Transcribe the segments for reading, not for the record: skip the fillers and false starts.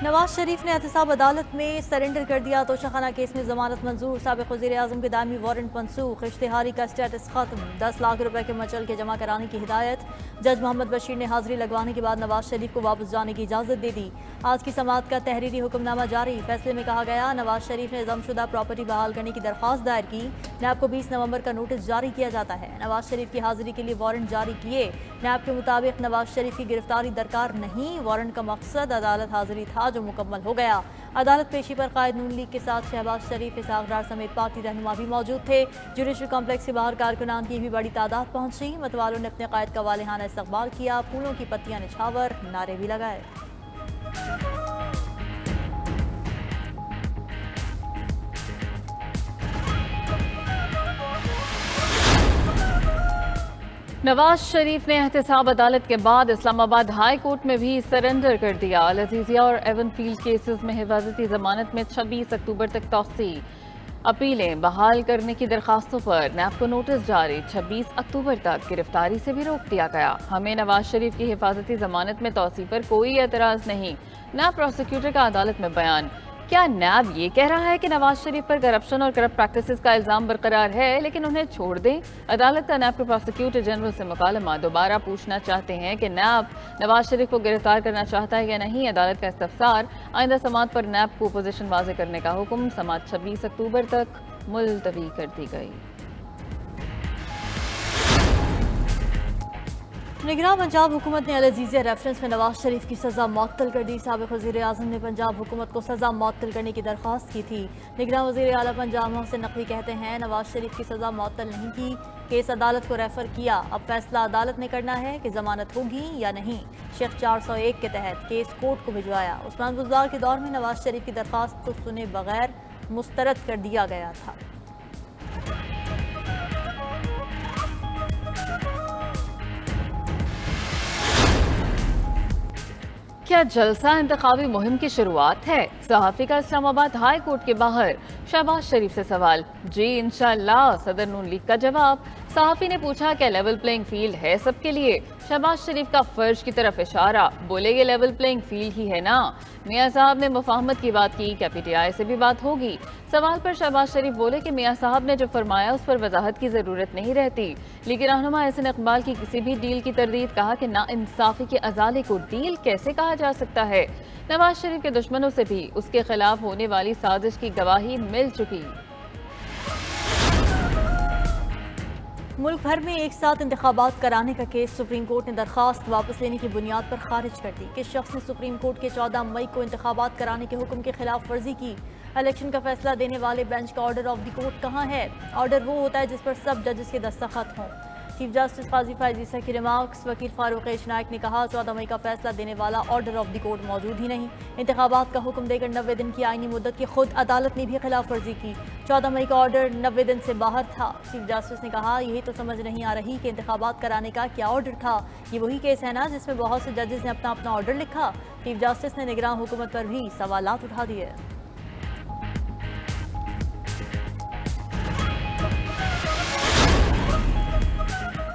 नवाज शरीफ ने एहतसाब अदालत में सरेंडर कर दिया। तोशाखाना केस में जमानत मंजूर। साबिक वज़ीर आज़म के दायमी वारंट मनसूख। इश्तिहारी का स्टेटस खत्म। 10 लाख रुपए के मचल के जमा कराने की हिदायत। जज मोहम्मद बशीर ने हाजिरी लगवाने के बाद नवाज शरीफ को वापस जाने की इजाज़त दे दी। आज की समाअत का तहरीरी हुक्मनामा जारी। फैसले में कहा गया, नवाज शरीफ ने जमशुदा प्रॉपर्टी बहाल करने की दरख्वास्त दायर की। नैब को 20 नवंबर का नोटिस जारी किया जाता है। नवाज शरीफ की हाजिरी के लिए वारंट जारी किए। नैब के मुताबिक नवाज शरीफ की गिरफ्तारी दरकार नहीं। वारंट का मकसद अदालत हाजिरी था जो मुकम्मल हो गया। अदालत पेशी पर कायद नून लीग के साथ शहबाज शरीफ, इसहाक डार समेत पार्टी रहनुमा भी मौजूद थे। जुडिशल कॉम्प्लेक्स के बाहर कारकुनान की भी बड़ी तादाद पहुंची। मतवालों ने अपने कायद का वालिहाना इस्तकबाल किया। फूलों की पत्तियां निछावर, नारे भी लगाए। नवाज शरीफ ने एहतसाब अदालत के बाद इस्लामाबाद हाई कोर्ट में भी सरेंडर कर दिया। लजीजिया और एवन फील्ड केसेस में हिफाजती जमानत में 26 अक्टूबर तक तौसी। अपीलें बहाल करने की दरखास्तों पर नैब को नोटिस जारी। 26 अक्टूबर तक गिरफ्तारी से भी रोक दिया गया। हमें नवाज शरीफ की हिफाजती जमानत में तौसी पर कोई एतराज नहीं। नैब प्रोसिक्यूटर का अदालत में बयान। क्या नैब ये कह रहा है कि नवाज शरीफ पर करप्शन और करप्ट प्रैक्टिसेस का इल्जाम बरकरार है लेकिन उन्हें छोड़ दें? अदालत का नैब के प्रोसिक्यूटर जनरल से मुकालमा। दोबारा पूछना चाहते हैं कि नैब नवाज शरीफ को गिरफ्तार करना चाहता है या नहीं। अदालत का इस्तफसार। आइंदा समाअत पर नैब को पोजीशन वाज़ेह करने का हुक्म। समाअत 26 अक्टूबर तक मुलतवी कर दी गई। निगरान पंजाब हुकूमत ने अल-अज़ीज़िया रेफरेंस में नवाज शरीफ की सज़ा मुअत्तल कर दी। साबिक़ वज़ीर आज़म ने पंजाब हुकूमत को सज़ा मुअत्तल करने की दरख्वास्त की थी। निगरान वज़ीर आला पंजाब मोहसिन नकवी कहते हैं, नवाज शरीफ की सज़ा मुअत्तल नहीं की, केस अदालत को रेफर किया। अब फैसला अदालत ने करना है कि जमानत होगी या नहीं। शेख 401 के तहत केस कोर्ट को भिजवाया। उस्मान बुज़दार के दौर में नवाज शरीफ की दरख्वास्त को सुने बगैर मुस्तरद कर दिया गया था। क्या जलसा इंतखाबी मुहिम की शुरुआत है? सहाफ़ी का इस्लामाबाद हाई कोर्ट के बाहर। शहबाज शरीफ से सवाल। जी इंशाअल्लाह, सदर नून लीग का जवाब। सहाफ़ी ने पूछा, क्या लेवल प्लेइंग फील्ड है सबके लिए? शहबाज शरीफ का फर्ज की तरफ इशारा। बोले ये लेवल प्लेइंग फील्ड ही है ना। मियाँ साहब ने मुफाहमत की बात की, क्या PTI से भी बात होगी? सवाल पर शहबाज शरीफ बोले कि मियाँ साहब ने जो फरमाया उस पर वजाहत की ज़रूरत नहीं रहती। लीगी रहनुमा एहसन इकबाल की किसी भी डील की तरदीद। कहा कि नाइंसाफ़ी के अजाले को डील कैसे कहा जा सकता है। नवाज शरीफ के दुश्मनों से भी उसके खिलाफ होने वाली साजिश की गवाही मिल चुकी। मुल्क भर में एक साथ इंतखाबात कराने का केस सुप्रीम कोर्ट ने दरखास्त वापस लेने की बुनियाद पर खारिज कर दी। किस शख्स ने सुप्रीम कोर्ट के 14 मई को इंतखाबात कराने के हुक्म के खिलाफ वर्जी की? इलेक्शन का फैसला देने वाले बेंच का ऑर्डर ऑफ द कोर्ट कहाँ है? ऑर्डर वो होता है जिस पर सब जजेस के दस्तखत हों। चीफ जस्टिस काजी फैज़ ईसा की रिमार्क्स। वकील फारूक एच नायक ने कहा, 14 मई का फैसला देने वाला ऑर्डर ऑफ द कोर्ट मौजूद ही नहीं। इंतखाबात का हुक्म देकर 90 दिन की आईनी मुद्दत की खुद अदालत ने भी खिलाफ वर्जी की। 14 मई का ऑर्डर 90 दिन से बाहर था। चीफ जस्टिस ने कहा, यही तो समझ नहीं आ रही कि इंतखाबात कराने का क्या ऑर्डर था। ये वही केस है ना जिसमें बहुत से जजेस ने अपना अपना ऑर्डर लिखा। चीफ जस्टिस ने निगरान हुकूमत पर भी सवालात उठा दिए।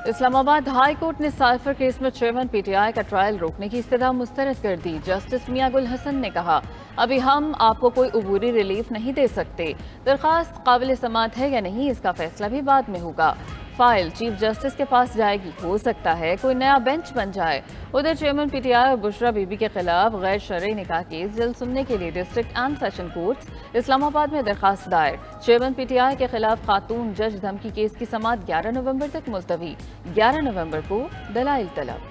इस्लामाबाद हाई कोर्ट ने साइफर केस में चेयरमैन PTI का ट्रायल रोकने की इस्तदा मुस्तरद कर दी। जस्टिस मियां गुल हसन ने कहा, अभी हम आपको कोई उबूरी रिलीफ नहीं दे सकते। दरखास्त काबिल समाअत है या नहीं इसका फैसला भी बाद में होगा। फाइल चीफ जस्टिस के पास जाएगी। हो सकता है कोई नया बेंच बन जाए। उधर चेयरमैन PTI और बुशरा बीबी के खिलाफ गैर शरई निकाह केस जल्द सुनने के लिए district and session courts Islamabad में दरखास्त दायर। चेयरमैन PTI के खिलाफ खातून जज धमकी केस की समाअत 11 नवंबर तक मुलतवी। 11 नवंबर को दलाइल तलब।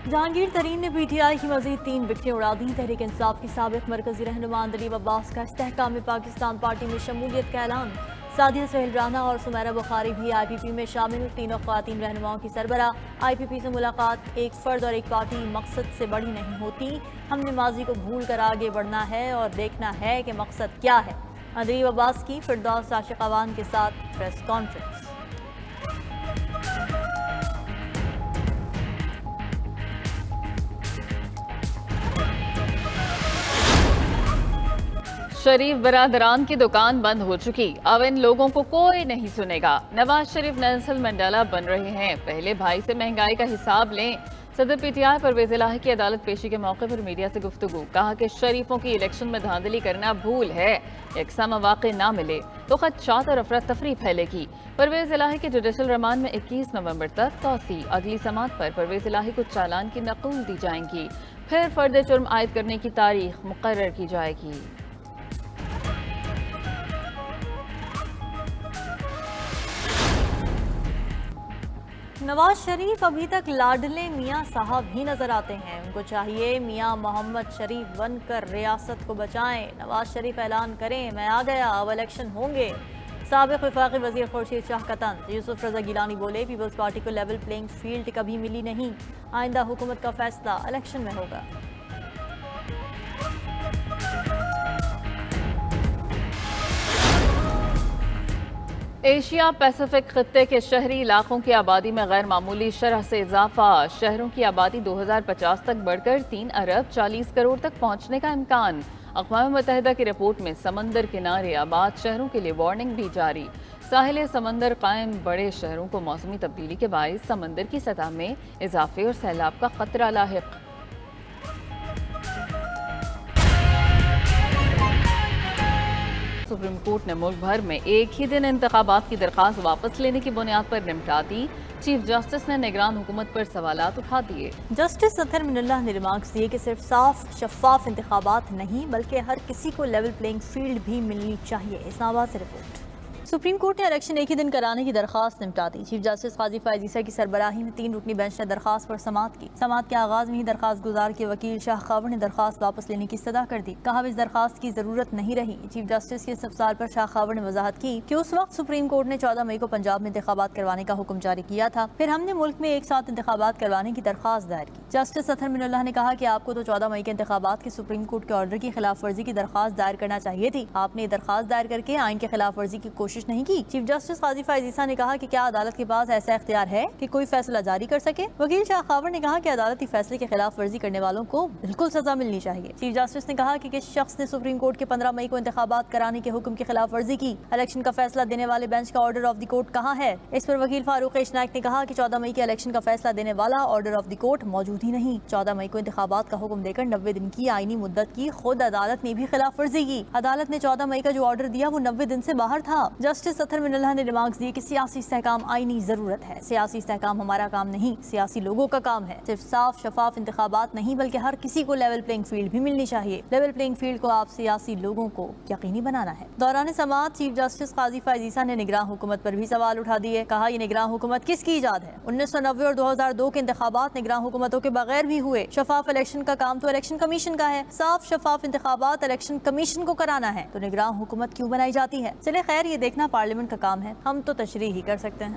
जहांगीर तरीन ने PTI की मजीद 3 विकेटें उड़ा दी। तहरीक इंसाफ की साबिक मरकजी रहनुमा अंदलीब अब्बास का इस्तेहकाम पाकिस्तान पार्टी में शमूलियत का ऐलान। सादिया सुहेल राना और सुमेरा बुखारी भी IPP में शामिल। तीनों ख्वातीन रहनुमाओं की सरबरा। IPP से मुलाकात एक फ़र्द और एक पार्टी मकसद से बड़ी नहीं होती। हमने माजी को भूल कर आगे बढ़ना है और देखना है कि मकसद क्या है। अंदलीब अब्बास की फिरदौस आशिक अवान के साथ प्रेस कॉन्फ्रेंस। शरीफ बरादरान की दुकान बंद हो चुकी, अब इन लोगों को कोई नहीं सुनेगा। नवाज शरीफ नेल्सन मंडेला बन रहे हैं, पहले भाई से महंगाई का हिसाब लें। सदर पीटीआई परवेज इलाही की अदालत पेशी के मौके पर मीडिया से गुफ्तगू, कहा कि शरीफों की इलेक्शन में धांधली करना भूल है, यकसा मौके ना मिले तो खदशात और अफरा तफरी फैलेगी। परवेज इलाही के जुडिशल रिमांड में 21 नवंबर तक तौसी, अगली समात पर परवेज इलाही को चालान की नकूल दी जाएंगी, फिर फर्द जुर्म आयद करने की तारीख मुकर्रर की जाएगी। नवाज शरीफ अभी तक लाडले मियां साहब ही नजर आते हैं। उनको चाहिए मियां मोहम्मद शरीफ बनकर रियासत को बचाएं। नवाज शरीफ ऐलान करें मैं आ गया, अब इलेक्शन होंगे। साबिक वफाकी वजीर खुर्शीद शाह का तंज, यूसुफ रजा गिलानी बोले पीपल्स पार्टी को लेवल प्लेइंग फील्ड कभी मिली नहीं, आइंदा हुकूमत का फैसला इलेक्शन में होगा। एशिया पैसिफिक खत्ते के शहरी इलाकों की आबादी में गैर मामूली शरह से इजाफा, शहरों की आबादी 2050 तक बढ़कर 3 अरब 40 करोड़ तक पहुंचने का इम्कान। अक़वाम मुत्तहिदा की रिपोर्ट में समंदर किनारे आबाद शहरों के लिए वार्निंग भी जारी। साहिल समंदर कायम बड़े शहरों को मौसमी तब्दीली के बायस समंदर की सतह में इजाफे और सैलाब का खतरा लाहिक। सुप्रीम कोर्ट ने मुल्क भर में एक ही दिन इंतखाबात की दरख्वास्त वापस लेने की बुनियाद पर निपटा दी। चीफ जस्टिस ने निगरान हुकूमत पर सवालात उठा दिए। जस्टिस अतहर मिनल्लाह ने रिमार्क्स दिए कि सिर्फ साफ शफाफ इंतखाबात नहीं बल्कि हर किसी को लेवल प्लेइंग फील्ड भी मिलनी चाहिए। इस्लामाबाद से रिपोर्ट। सुप्रीम कोर्ट ने इलेक्शन एक ही दिन कराने की दरख्वास्त निपटा दी। चीफ जस्टिस काजी फैज़ ईसा की सरबराही में 3 रुकनी बेंच ने दरख्वास्त पर समाअत की। समाअत के आगाज में ही दरख्वास्त गुजार के वकील शाह खावर ने दरख्वास्त वापस लेने की इस्तदा कर दी। कहा इस दरख्वास्त की जरूरत नहीं रही। चीफ जस्टिस के इस्तफसार पर शाह खावर ने वजाहत की कि उस वक्त सुप्रीम कोर्ट ने 14 मई को पंजाब में इंतखाबात करवाने का हुक्म जारी किया था, फिर हमने मुल्क में एक साथ इंतखाबात करवाने की दरख्वास्त दायर की। जस्टिस अतहर मिनल्लाह ने कहा कि आपको तो 14 मई के इंतखाबात के सुप्रीम कोर्ट के ऑर्डर की खिलाफ वर्जी की दरख्वास्त दायर करना चाहिए थी। आपने दरख्वास्त दायर करके आइन के खिलाफ वर्जी की कोशिश नहीं की। चीफ जस्टिस काजी फैज़ ईसा ने कहा कि क्या अदालत के पास ऐसा इख्तियार है कि कोई फैसला जारी कर सके। वकील शाह खावर ने कहा कि अदालती फैसले के खिलाफ वर्जी करने वालों को बिल्कुल सजा मिलनी चाहिए। चीफ जस्टिस ने कहा कि किस शख्स ने सुप्रीम कोर्ट के 15 मई को इंतखाबात कराने के हुक्म की खिलाफ वर्जी की, इलेक्शन का फैसला देने वाले बेंच का ऑर्डर ऑफ द कोर्ट कहाँ है। इस पर वकील फारूक नाइक ने कहा कि 14 मई के इलेक्शन का फैसला देने वाला ऑर्डर ऑफ द कोर्ट मौजूद ही नहीं। 14 मई को इंतखाबात का हुक्म देकर 90 दिन की आईनी मुद्दत की खुद अदालत ने भी खिलाफ वर्जी की। अदालत ने 14 मई का जो ऑर्डर दिया वो 90 दिन से बाहर था। जस्टिस अतहर मिनल्लाह ने रिमार्क्स दिए कि सियासी इस्तेहकाम आईनी जरूरत है। सियासी इस्तेहकाम हमारा काम नहीं, सियासी लोगों का काम है। सिर्फ साफ शफाफ इंतखाबात नहीं बल्कि हर किसी को लेवल प्लेइंग फील्ड भी मिलनी चाहिए। लेवल प्लेइंग फील्ड को आप सियासी लोगों को यकीनी बनाना है। दौरान समाअत चीफ जस्टिस काजी फैज़ ईसा ने निगरान हुकूमत पर भी सवाल उठा दिए। कहा ये निगरान हुकूमत किसकी ईजाद है। 1990 और 2002 के इंतखाबात निगरान हुकूमतों के बगैर भी हुए। शफाफ इलेक्शन का काम तो इलेक्शन कमीशन का है। साफ शफाफ इंतखाबात इलेक्शन कमीशन को कराना है तो निगरान हुकूमत क्यों बनाई जाती है। चले खैर, ये देखना पार्लियामेंट का काम है, हम तो तशरीह ही कर सकते हैं।